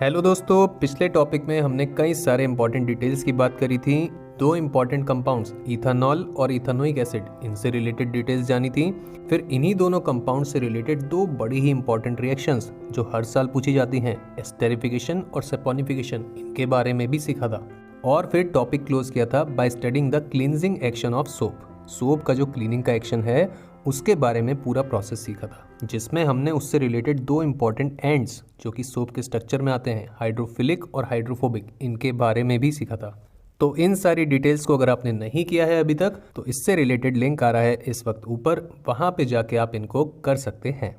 Hello दोस्तों, पिछले topic में हमने कई सारे इंपॉर्टेंट डिटेल्स की बात करी थी। दो इंपॉर्टेंट कंपाउंड्स इथेनॉल और इथेनोइक एसिड, इनसे रिलेटेड डिटेल्स जानी थी। फिर इन्हीं दोनों कंपाउंड से रिलेटेड दो बड़ी ही इंपॉर्टेंट रिएक्शंस जो हर साल पूछी जाती हैं, एस्टेरिफिकेशन और सैपोनिफिकेशन, इनके बारे में भी सीखा था। और फिर टॉपिक क्लोज किया था bye studying the cleansing action of soap. Soap का जो क्लीनिंग का एक्शन है उसके बारे में पूरा प्रोसेस सीखा था, जिसमें हमने उससे रिलेटेड दो इंपॉर्टेंट एंड्स जो कि सोप के स्ट्रक्चर में आते हैं, हाइड्रोफिलिक और हाइड्रोफोबिक, इनके बारे में भी सीखा था। तो इन सारी डिटेल्स को अगर आपने नहीं किया है अभी तक तो इससे रिलेटेड लिंक आ रहा है इस वक्त ऊपर, वहां पे जाके आप इनको कर सकते हैं।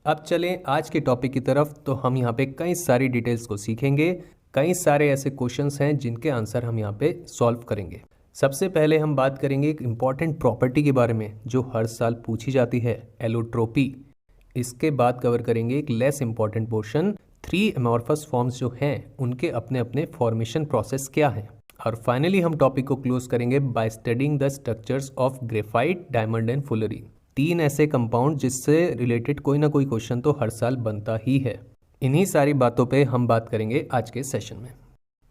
अब चलें आज के टॉपिक की तरफ। तो हम यहाँ पे कई सारी डिटेल्स को सीखेंगे। कई सारे ऐसे क्वेश्चंस हैं जिनके आंसर हम यहाँ पे सॉल्व करेंगे। सबसे पहले हम बात करेंगे एक इम्पॉर्टेंट प्रॉपर्टी के बारे में जो हर साल पूछी जाती है, एलोट्रोपी। इसके बाद कवर करेंगे एक less important portion, three amorphous forms जो हैं उनके अपने अपने फॉर्मेशन प्रोसेस क्या हैं। और फाइनली हम टॉपिक को क्लोज करेंगे by studying the structures of graphite, diamond and fullerene. तीन ऐसे कंपाउंड जिससे रिलेटेड कोई ना कोई क्वेश्चन तो हर साल बनता ही है। इन्हीं सारी बातों पे हम बात करेंगे आज के सेशन में।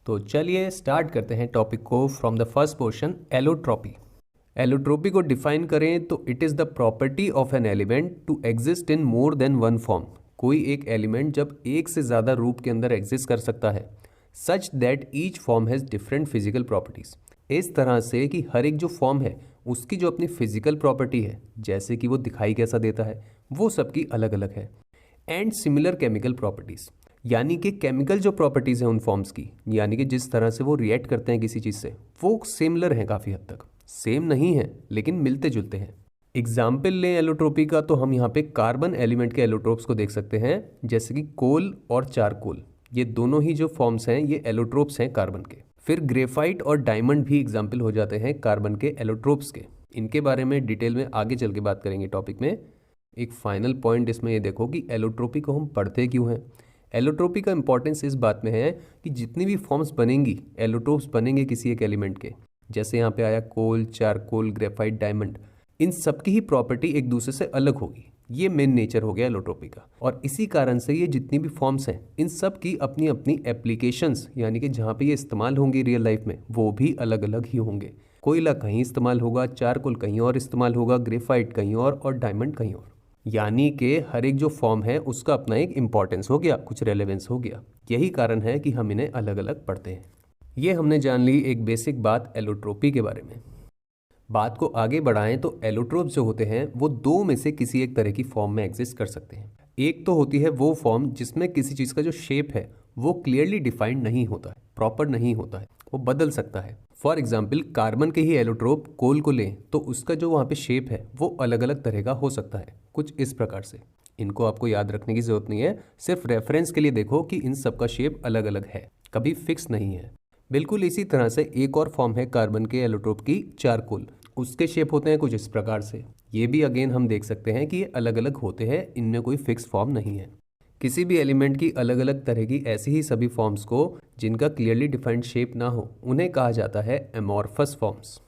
तो चलिए स्टार्ट करते हैं टॉपिक को from the first portion, allotropy. Allotropy को डिफाइन करें तो it is the property of an element to exist in more than one form. कोई एक एलिमेंट जब एक से ज़्यादा रूप के अंदर एग्जिस्ट कर सकता है, such that each form has different physical properties. इस तरह से कि हर एक जो फॉर्म है उसकी जो अपनी फिजिकल प्रॉपर्टी है, जैसे कि वो दिखाई कैसा देता है, वो सबकी अलग अलग है। एंड सिमिलर केमिकल प्रॉपर्टीज़, यानी कि केमिकल जो प्रॉपर्टीज़ हैं उन फॉर्म्स की, यानी कि जिस तरह से वो रिएक्ट करते हैं किसी चीज़ से, वो सिमिलर हैं काफ़ी हद तक। सेम नहीं है लेकिन मिलते जुलते हैं। एग्जाम्पल लें एलोट्रोपी का तो हम यहाँ पे कार्बन एलिमेंट के एलोट्रोप्स को देख सकते हैं, जैसे कि कोल और चारकोल। ये दोनों ही जो फॉर्म्स हैं ये एलोट्रोप्स हैं कार्बन के। फिर ग्रेफाइट और डायमंड भी एग्जाम्पल हो जाते हैं कार्बन के एलोट्रोप्स के। इनके बारे में डिटेल में आगे चल के बात करेंगे टॉपिक में। एक फाइनल पॉइंट इसमें ये देखो कि एलोट्रोपी को हम पढ़ते क्यों हैं। एलोट्रोपी का इंपॉर्टेंस इस बात में है कि जितनी भी फॉर्म्स बनेंगी, एलोट्रोप्स बनेंगे किसी एक एलिमेंट के, जैसे यहाँ पे आया कोल, चारकोल, ग्रेफाइट, डायमंड, इन सबकी ही प्रॉपर्टी एक दूसरे से अलग होगी। ये मेन नेचर हो गया एलोट्रोपी का। और इसी कारण से ये जितनी भी फॉर्म्स हैं इन सब की अपनी अपनी एप्लीकेशंस, यानी कि जहाँ पे ये इस्तेमाल होंगी रियल लाइफ में, वो भी अलग अलग ही होंगे। कोयला कहीं इस्तेमाल होगा, चारकोल कहीं और इस्तेमाल होगा, ग्रेफाइट कहीं और डायमंड कहीं और। यानी कि हर एक जो फॉर्म है उसका अपना एक इंपॉर्टेंस हो गया, कुछ रेलेवेंस हो गया। यही कारण है कि हम इन्हें अलग अलग पढ़ते हैं। ये हमने जान ली एक बेसिक बात एलोट्रोपी के बारे में। बात को आगे बढ़ाएं तो एलोट्रोप्स जो होते हैं वो दो में से किसी एक तरह की फॉर्म में एग्जिस्ट कर सकते हैं। एक तो होती है वो फॉर्म जिसमें किसी चीज़ का जो शेप है वो क्लियरली डिफाइंड नहीं होता है, प्रॉपर नहीं होता है, वो बदल सकता है। फॉर एग्जाम्पल कार्बन के ही एलोट्रोप कोल को लें तो उसका जो वहाँ पे शेप है वो अलग अलग तरह का हो सकता है, कुछ इस प्रकार से। इनको आपको याद रखने की जरूरत नहीं है, सिर्फ रेफरेंस के लिए देखो कि इन सब का शेप अलग अलग है, कभी फिक्स नहीं है। बिल्कुल इसी तरह से एक और फॉर्म है कार्बन के एलोट्रोप की, चारकोल। उसके शेप होते हैं कुछ इस प्रकार से। ये भी अगेन हम देख सकते हैं कि ये अलग अलग होते हैं, इनमें कोई फिक्स फॉर्म नहीं है। किसी भी एलिमेंट की अलग अलग तरह की ऐसी ही सभी फॉर्म्स को जिनका क्लियरली डिफाइंड शेप ना हो, उन्हें कहा जाता है एमॉर्फस फॉर्म्स।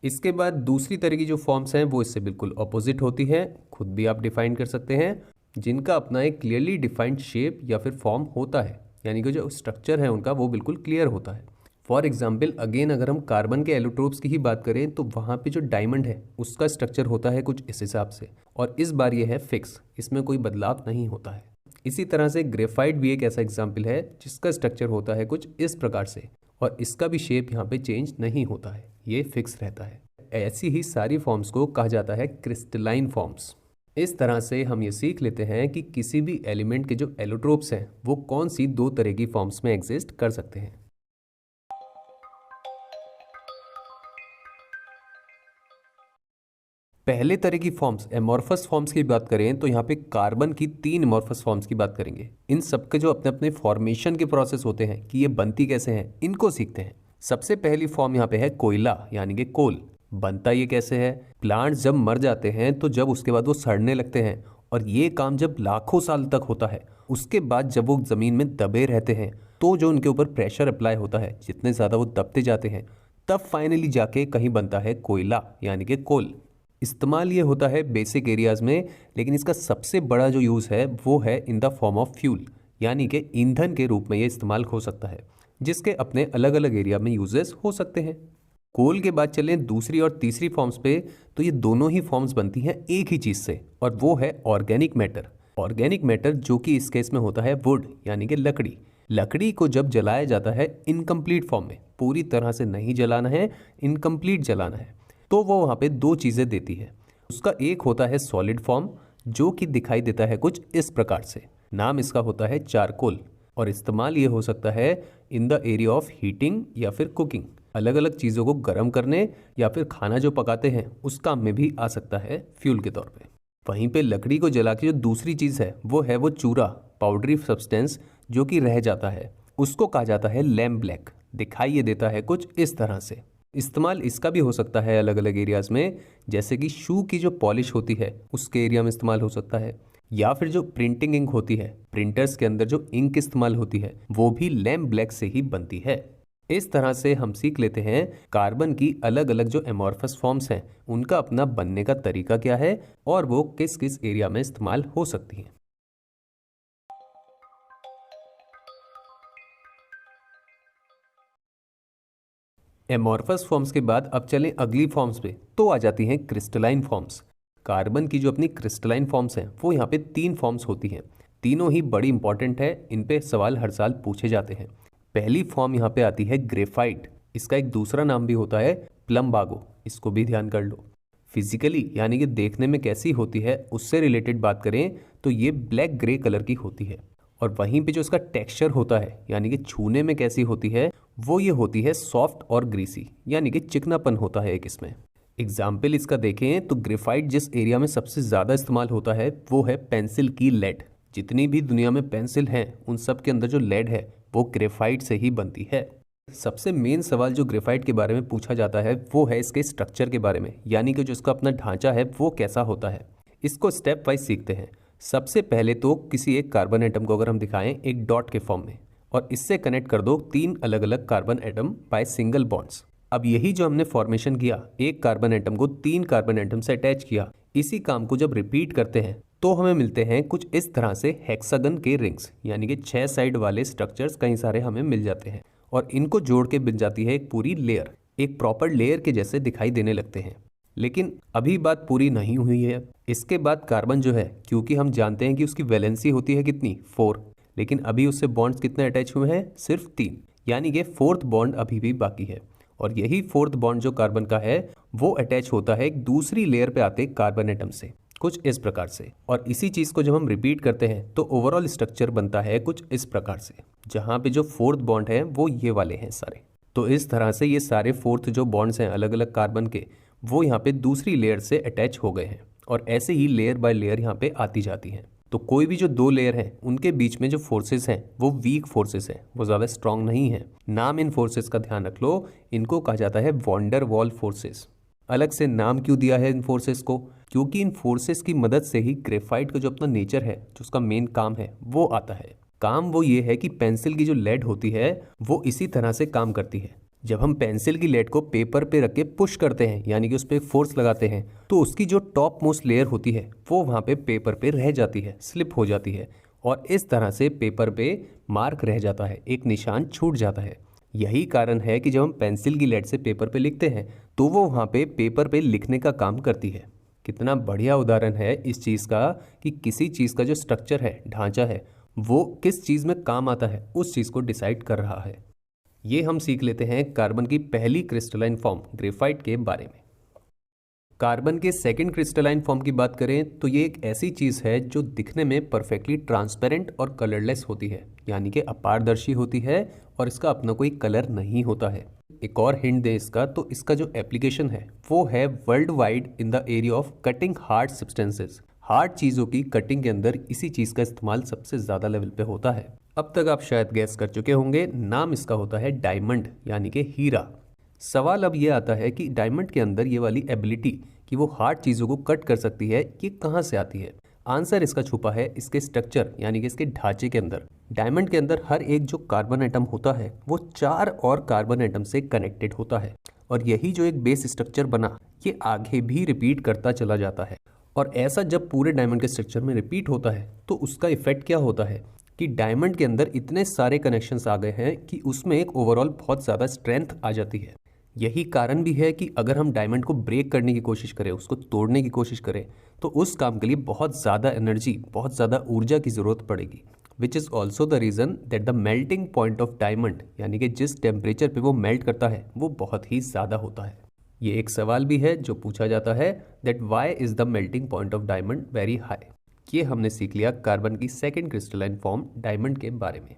इसके बाद दूसरी तरह की जो फॉर्म्स हैं वो इससे बिल्कुल ऑपोजिट होती हैं, खुद भी आप डिफाइन कर सकते हैं, जिनका अपना एक क्लियरली डिफाइंड शेप या फिर फॉर्म होता है, यानी कि जो स्ट्रक्चर है उनका वो बिल्कुल क्लियर होता है। फॉर एग्जाम्पल अगेन अगर हम कार्बन के एलोट्रोप्स की ही बात करें तो वहाँ पे जो डायमंड है उसका स्ट्रक्चर होता है कुछ इस हिसाब से, और इस बार ये है फिक्स, इसमें कोई बदलाव नहीं होता है। इसी तरह से ग्रेफाइट भी एक ऐसा एग्जाम्पल है जिसका स्ट्रक्चर होता है कुछ इस प्रकार से, और इसका भी शेप यहाँ पे चेंज नहीं होता है, ये फिक्स रहता है। ऐसी ही सारी फॉर्म्स को कहा जाता है क्रिस्टलाइन फॉर्म्स। इस तरह से हम ये सीख लेते हैं कि किसी भी एलिमेंट के जो एलोट्रोप्स हैं वो कौन सी दो तरह की फॉर्म्स में एग्जिस्ट कर सकते हैं। पहले तरह की फॉर्म्स, एमॉर्फस फॉर्म्स की बात करें तो यहाँ पे कार्बन की तीन एमॉर्फस फॉर्म्स की बात करेंगे। इन सबके जो अपने अपने फॉर्मेशन के प्रोसेस होते हैं कि ये बनती कैसे हैं, इनको सीखते हैं। सबसे पहली फॉर्म यहाँ पे है कोयला, यानी कि कोल। बनता ये कैसे है, प्लांट्स जब मर जाते हैं तो जब उसके बाद वो सड़ने लगते हैं, और ये काम जब लाखों साल तक होता है, उसके बाद जब वो ज़मीन में दबे रहते हैं तो जो उनके ऊपर प्रेशर अप्लाई होता है, जितने ज़्यादा वो दबते जाते हैं, तब फाइनली जाके कहीं बनता है कोयला, यानी कि कोल। इस्तेमाल ये होता है बेसिक एरियाज़ में, लेकिन इसका सबसे बड़ा जो यूज़ है वो है in the form of fuel, यानी कि ईंधन के रूप में ये इस्तेमाल हो सकता है, जिसके अपने अलग अलग एरिया में यूजेस हो सकते हैं। कोल के बाद चलें दूसरी और तीसरी फॉर्म्स पे, तो ये दोनों ही फॉर्म्स बनती हैं एक ही चीज़ से, और वो है ऑर्गेनिक मैटर। ऑर्गेनिक मैटर जो कि इस केस में होता है वुड, यानी कि लकड़ी। लकड़ी को जब जलाया जाता है इनकम्प्लीट फॉर्म में, पूरी तरह से नहीं जलाना है, इनकम्प्लीट जलाना है, तो वो वहाँ पे दो चीज़ें देती है। उसका एक होता है सॉलिड फॉर्म, जो कि दिखाई देता है कुछ इस प्रकार से। नाम इसका होता है चारकोल, और इस्तेमाल ये हो सकता है in the area of heating या फिर कुकिंग। अलग अलग चीज़ों को गर्म करने या फिर खाना जो पकाते हैं उस काम में भी आ सकता है फ्यूल के तौर पे। वहीं पे लकड़ी को जला के जो दूसरी चीज़ है वो चूरा, पाउडरी सब्सटेंस जो कि रह जाता है, उसको कहा जाता है लैम्प ब्लैक। दिखाई ये देता है कुछ इस तरह से। इस्तेमाल इसका भी हो सकता है अलग अलग एरियाज़ में, जैसे कि शू की जो पॉलिश होती है उसके एरिया में इस्तेमाल हो सकता है, या फिर जो प्रिंटिंग इंक होती है, प्रिंटर्स के अंदर जो इंक इस्तेमाल होती है वो भी लैम्प ब्लैक से ही बनती है। इस तरह से हम सीख लेते हैं कार्बन की अलग अलग जो एमॉर्फस फॉर्म्स हैं उनका अपना बनने का तरीका क्या है और वो किस किस एरिया में इस्तेमाल हो सकती हैं। एमॉर्फस फॉर्म्स के बाद अब चलें अगली फॉर्म्स पे, तो आ जाती हैं क्रिस्टलाइन फॉर्म्स। कार्बन की जो अपनी क्रिस्टलाइन फॉर्म्स हैं वो यहाँ पे 3 फॉर्म्स होती हैं। तीनों ही बड़ी इंपॉर्टेंट है, इन पे सवाल हर साल पूछे जाते हैं। पहली फॉर्म यहाँ पे आती है ग्रेफाइट। इसका एक दूसरा नाम भी होता है प्लम्बागो, इसको भी ध्यान कर लो। फिजिकली यानी कि देखने में कैसी होती है उससे रिलेटेड बात करें तो ये ब्लैक ग्रे कलर की होती है, और वहीं पे जो इसका टेक्सचर होता है यानी कि छूने में कैसी होती है वो ये होती है सॉफ्ट और ग्रीसी, यानी कि चिकनापन होता है एक इसमें। एग्जाम्पल इसका देखें तो ग्रेफाइट जिस एरिया में सबसे ज़्यादा इस्तेमाल होता है वो है पेंसिल की लेड। जितनी भी दुनिया में पेंसिल हैं उन सब के अंदर जो लेड है वो ग्रेफाइट से ही बनती है। सबसे मेन सवाल जो ग्रेफाइट के बारे में पूछा जाता है वो है इसके स्ट्रक्चर के बारे में, यानी कि जो इसका अपना ढांचा है वो कैसा होता है। इसको स्टेप वाइज सीखते हैं। सबसे पहले तो किसी एक कार्बन एटम को अगर हम दिखाएं एक डॉट के फॉर्म में, और इससे कनेक्ट कर दो 3 अलग अलग carbon atom by single bonds. अब यही जो हमने फॉर्मेशन किया, एक कार्बन एटम को 3 कार्बन एटम से अटैच किया, इसी काम को जब रिपीट करते हैं तो हमें मिलते हैं कुछ इस तरह से हेक्सागन के रिंग्स, यानी कि 6 साइड वाले स्ट्रक्चर्स कई सारे हमें मिल जाते हैं, और इनको जोड़ के बन जाती है एक पूरी लेयर। एक प्रॉपर लेयर के जैसे दिखाई देने लगते हैं। लेकिन अभी बात पूरी नहीं हुई है। इसके बाद कार्बन जो है, क्योंकि हम जानते हैं कि उसकी वैलेंसी होती है कितनी 4, लेकिन अभी उससे बॉन्ड्स कितने अटैच हुए हैं, सिर्फ 3, यानी कि 4th बॉन्ड अभी भी बाकी है। और यही 4th बॉन्ड जो कार्बन का है वो अटैच होता है एक दूसरी लेयर पे आते कार्बन एटम से, कुछ इस प्रकार से। और इसी चीज़ को जब हम रिपीट करते हैं तो ओवरऑल स्ट्रक्चर बनता है कुछ इस प्रकार से, जहाँ पे जो 4th बॉन्ड है वो ये वाले हैं सारे। तो इस तरह से ये सारे 4th जो बॉन्ड्स हैं अलग अलग कार्बन के, वो यहाँ पे दूसरी लेयर से अटैच हो गए हैं, और ऐसे ही लेयर बाय लेयर यहाँ पे आती जाती हैं। तो कोई भी जो 2 लेयर हैं उनके बीच में जो फोर्सेस हैं वो वीक फोर्सेस हैं, वो ज़्यादा स्ट्रांग नहीं है। नाम इन फोर्सेस का ध्यान रख लो, इनको कहा जाता है वॉन्डर वॉल फोर्सेस। अलग से नाम क्यों दिया है इन फोर्सेस को, क्योंकि इन फोर्सेस की मदद से ही ग्रेफाइट का जो अपना नेचर है, जो उसका मेन काम है वो आता है। काम वो ये है कि पेंसिल की जो लेड होती है वो इसी तरह से काम करती है। जब हम पेंसिल की लेड को पेपर पे रख के पुश करते हैं, यानी कि उस पर फोर्स लगाते हैं, तो उसकी जो टॉप मोस्ट लेयर होती है वो वहाँ पे पेपर पे रह जाती है, स्लिप हो जाती है, और इस तरह से पेपर पे मार्क रह जाता है, एक निशान छूट जाता है। यही कारण है कि जब हम पेंसिल की लेड से पेपर पे लिखते हैं तो वो वहाँ पे पेपर पे लिखने का काम करती है। कितना बढ़िया उदाहरण है इस चीज़ का कि किसी चीज़ का जो स्ट्रक्चर है, ढांचा है, वो किस चीज़ में काम आता है उस चीज़ को डिसाइड कर रहा है। ये हम सीख लेते हैं कार्बन की पहली क्रिस्टलाइन फॉर्म ग्रेफाइट के बारे में। कार्बन के सेकंड क्रिस्टलाइन फॉर्म की बात करें तो ये एक ऐसी चीज़ है जो दिखने में परफेक्टली ट्रांसपेरेंट और कलरलेस होती है, यानी कि अपारदर्शी होती है, और इसका अपना कोई कलर नहीं होता है। एक और हिंट दें इसका, तो इसका जो एप्लीकेशन है वो है world wide in the area of cutting hard substances. Hard चीज़ों की कटिंग के अंदर इसी चीज़ का इस्तेमाल सबसे ज़्यादा लेवल पे होता है। अब तक आप शायद गैस कर चुके होंगे, नाम इसका होता है डायमंड, यानी कि हीरा। सवाल अब ये आता है कि डायमंड के अंदर ये वाली एबिलिटी कि वो हार्ड चीज़ों को कट कर सकती है, ये कहाँ से आती है। आंसर इसका छुपा है इसके स्ट्रक्चर, यानी कि इसके ढांचे के अंदर। डायमंड के अंदर हर एक जो कार्बन एटम होता है वो 4 और कार्बन एटम से कनेक्टेड होता है, और यही जो एक बेस स्ट्रक्चर बना ये आगे भी रिपीट करता चला जाता है। और ऐसा जब पूरे डायमंड के स्ट्रक्चर में रिपीट होता है तो उसका इफेक्ट क्या होता है कि डायमंड के अंदर इतने सारे कनेक्शंस आ गए हैं कि उसमें एक ओवरऑल बहुत ज़्यादा स्ट्रेंथ आ जाती है। यही कारण भी है कि अगर हम डायमंड को ब्रेक करने की कोशिश करें, उसको तोड़ने की कोशिश करें, तो उस काम के लिए बहुत ज़्यादा एनर्जी, बहुत ज़्यादा ऊर्जा की ज़रूरत पड़ेगी। Which is also the reason that the melting point of diamond, यानी कि जिस टेम्परेचर पे वो मेल्ट करता है वो बहुत ही ज़्यादा होता है। ये एक सवाल भी है जो पूछा जाता है, that why is the melting point of diamond very high. ये हमने सीख लिया कार्बन की सेकेंड क्रिस्टलाइन फॉर्म डायमंड के बारे में।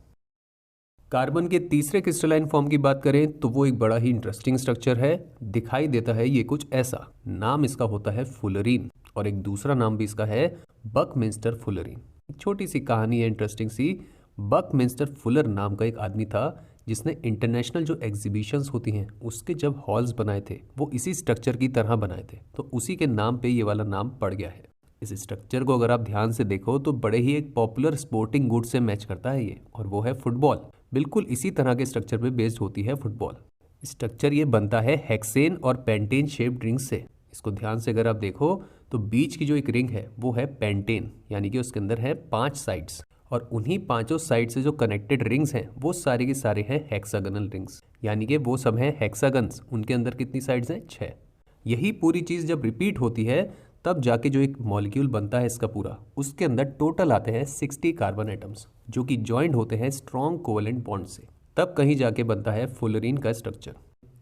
कार्बन के तीसरे क्रिस्टलाइन फॉर्म की बात करें तो वो एक बड़ा ही इंटरेस्टिंग स्ट्रक्चर है। दिखाई देता है ये कुछ ऐसा। नाम इसका होता है फुलरीन, और एक दूसरा नाम भी इसका है बकमिंस्टर फुलरीन। एक छोटी सी कहानी है इंटरेस्टिंग सी। बकमिंस्टर फुलर नाम का एक आदमी था जिसने इंटरनेशनल जो एग्जीबिशंस होती हैं उसके जब हॉल्स बनाए थे वो इसी स्ट्रक्चर की तरह बनाए थे, तो उसी के नाम पे ये वाला नाम पड़ गया है। इस स्ट्रक्चर को अगर आप ध्यान से देखो तो बड़े ही एक पॉपुलर स्पोर्टिंग गुड से मैच करता है ये, और वो है फुटबॉल। बिल्कुल इसी तरह के स्ट्रक्चर पे बेस्ड होती है फुटबॉल। स्ट्रक्चर ये बनता है हेक्सेन और पेंटेन शेप्ड रिंग से। इसको ध्यान से अगर आप देखो तो बीच की जो एक रिंग है वो है पेंटेन, यानी कि उसके अंदर है 5 साइड्स, और उन्हीं 5 साइड से जो कनेक्टेड रिंग्स हैं वो सारे के सारे हैं हेक्सागनल रिंग्स, यानी कि वो सब हैं हेक्सागन्स। उनके अंदर कितनी साइड्स हैं? 6। यही पूरी चीज़ जब रिपीट होती है तब जाके जो एक मॉलिक्यूल बनता है इसका पूरा, उसके अंदर टोटल आते हैं 60 कार्बन एटम्स जो कि जॉइंट होते हैं स्ट्रॉन्ग कोवेलेंट बॉन्ड से। तब कहीं जाके बनता है फुलरीन का स्ट्रक्चर।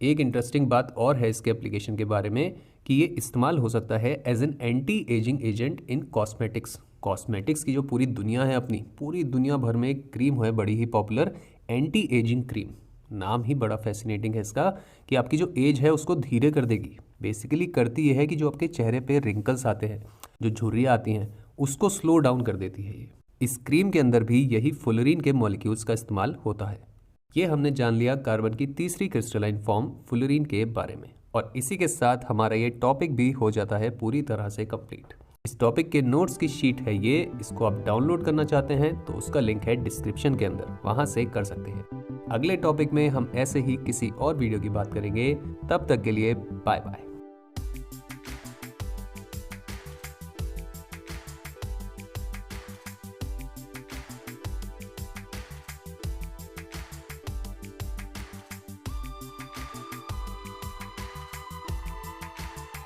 एक इंटरेस्टिंग बात और है इसके एप्लीकेशन के बारे में कि ये इस्तेमाल हो सकता है as an anti ageing agent in cosmetics. Cosmetics की जो पूरी दुनिया है, अपनी पूरी दुनिया भर में एक क्रीम है बड़ी ही पॉपुलर, एंटी एजिंग क्रीम। नाम ही बड़ा फैसिनेटिंग है इसका कि आपकी जो एज है उसको धीरे कर देगी। बेसिकली करती ये है कि जो आपके चेहरे पे रिंकल्स आते हैं, जो झुर्रियाँ आती हैं, उसको स्लो डाउन कर देती है ये। इस क्रीम के अंदर भी यही फुलरीन के मॉलिक्यूल्स का इस्तेमाल होता है। ये हमने जान लिया कार्बन की तीसरी क्रिस्टलाइन फॉर्म फुलरीन के बारे में, और इसी के साथ हमारा ये टॉपिक भी हो जाता है पूरी तरह से कंप्लीट। इस टॉपिक के नोट्स की शीट है ये, इसको आप डाउनलोड करना चाहते हैं तो उसका लिंक है डिस्क्रिप्शन के अंदर, वहां से कर सकते हैं। अगले टॉपिक में हम ऐसे ही किसी और वीडियो की बात करेंगे। तब तक के लिए बाय बाय।